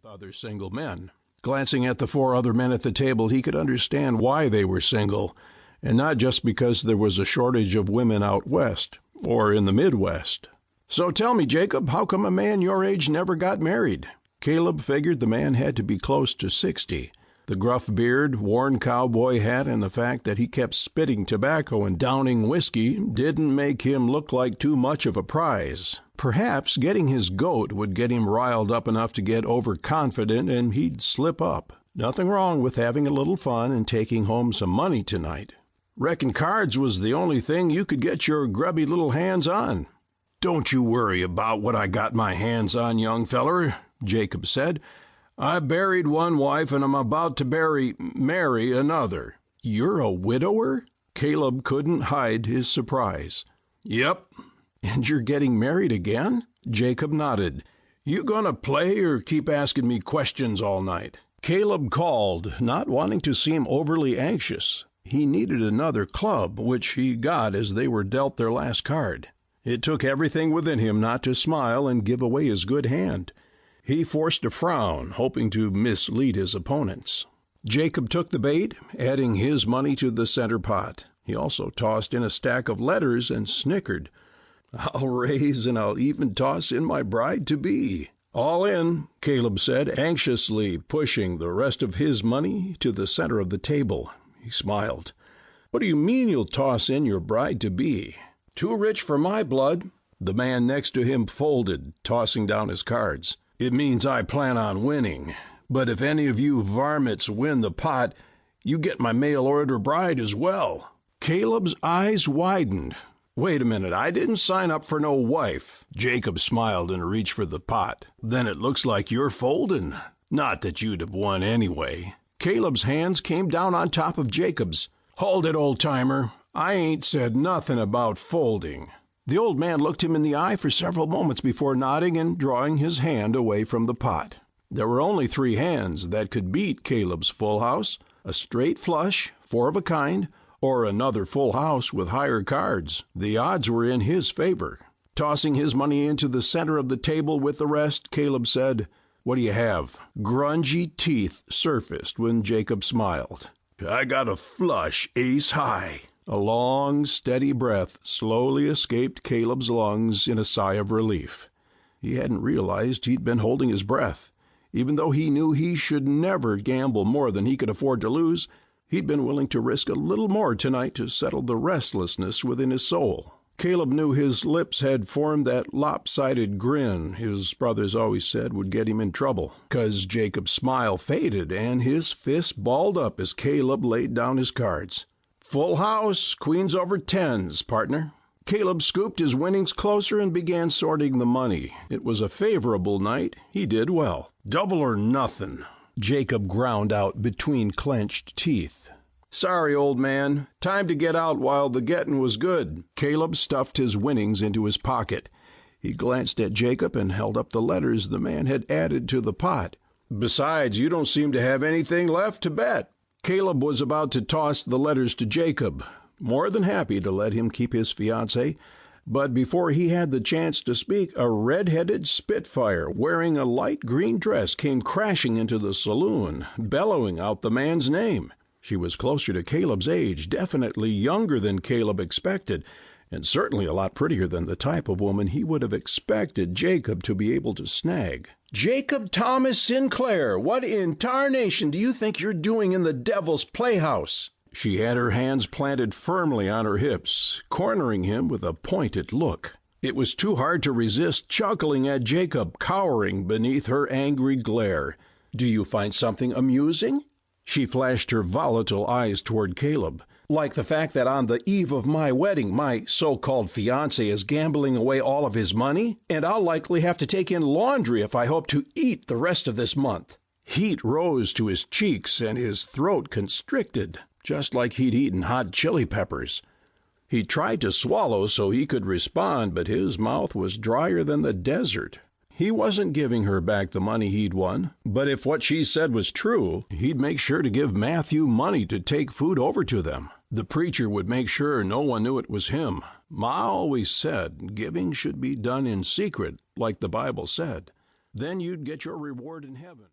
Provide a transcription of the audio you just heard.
with other single men. Glancing at the 4 other men at the table, he could understand why they were single, and not just because there was a shortage of women out west or in the Midwest. "So tell me, Jacob, how come a man your age never got married?" Caleb figured the man had to be close to 60. The gruff beard, worn cowboy hat, and the fact that he kept spitting tobacco and downing whiskey didn't make him look like too much of a prize. Perhaps getting his goat would get him riled up enough to get overconfident and he'd slip up. Nothing wrong with having a little fun and taking home some money tonight. "Reckon cards was the only thing you could get your grubby little hands on." "Don't you worry about what I got my hands on, young feller," Jacob said. "I buried one wife and I'm about to marry another." "You're a widower?" Caleb couldn't hide his surprise. "Yep." "And you're getting married again?" Jacob nodded. "You gonna play or keep asking me questions all night?" Caleb called, not wanting to seem overly anxious. He needed another club, which he got as they were dealt their last card. It took everything within him not to smile and give away his good hand. He forced a frown, hoping to mislead his opponents. Jacob took the bait, adding his money to the center pot. He also tossed in a stack of letters and snickered. "I'll raise and I'll even toss in my bride-to-be." "All in," Caleb said, anxiously pushing the rest of his money to the center of the table. He smiled. "What do you mean you'll toss in your bride-to-be?" "Too rich for my blood." The man next to him folded, tossing down his cards. "It means I plan on winning. But if any of you varmints win the pot, you get my mail-order bride as well." Caleb's eyes widened. "Wait a minute, I didn't sign up for no wife." Jacob smiled and reached for the pot. "Then it looks like you're folding. Not that you'd have won anyway." Caleb's hands came down on top of Jacob's. "Hold it, old-timer. I ain't said nothing about folding." The old man looked him in the eye for several moments before nodding and drawing his hand away from the pot. There were only 3 hands that could beat Caleb's full house: a straight flush, 4 of a kind, or another full house with higher cards. The odds were in his favor. Tossing his money into the center of the table with the rest, Caleb said, "What do you have?" Grungy teeth surfaced when Jacob smiled. "I got a flush, ace high." A long, steady breath slowly escaped Caleb's lungs in a sigh of relief. He hadn't realized he'd been holding his breath. Even though he knew he should never gamble more than he could afford to lose, he'd been willing to risk a little more tonight to settle the restlessness within his soul. Caleb knew his lips had formed that lopsided grin his brothers always said would get him in trouble, 'cause Jacob's smile faded and his fist balled up as Caleb laid down his cards. "Full house, queens over 10s, partner." Caleb scooped his winnings closer and began sorting the money. It was a favorable night. He did well. "Double or nothing," Jacob ground out between clenched teeth. "Sorry, old man. Time to get out while the getting was good." Caleb stuffed his winnings into his pocket. He glanced at Jacob and held up the letters the man had added to the pot. "Besides, you don't seem to have anything left to bet." Caleb was about to toss the letters to Jacob, more than happy to let him keep his fiancé, but before he had the chance to speak, a red-headed spitfire wearing a light green dress came crashing into the saloon, bellowing out the man's name. She was closer to Caleb's age, definitely younger than Caleb expected, and certainly a lot prettier than the type of woman he would have expected Jacob to be able to snag. "Jacob Thomas Sinclair, what in tarnation do you think you're doing in the Devil's Playhouse?" She had her hands planted firmly on her hips, cornering him with a pointed look. It was too hard to resist chuckling at Jacob, cowering beneath her angry glare. "Do you find something amusing?" She flashed her volatile eyes toward Caleb. "Like the fact that on the eve of my wedding, my so-called fiancé is gambling away all of his money, and I'll likely have to take in laundry if I hope to eat the rest of this month." Heat rose to his cheeks and his throat constricted, just like he'd eaten hot chili peppers. He tried to swallow so he could respond, but his mouth was drier than the desert. He wasn't giving her back the money he'd won, but if what she said was true, he'd make sure to give Matthew money to take food over to them. The preacher would make sure no one knew it was him. Ma always said giving should be done in secret, like the Bible said. Then you'd get your reward in heaven.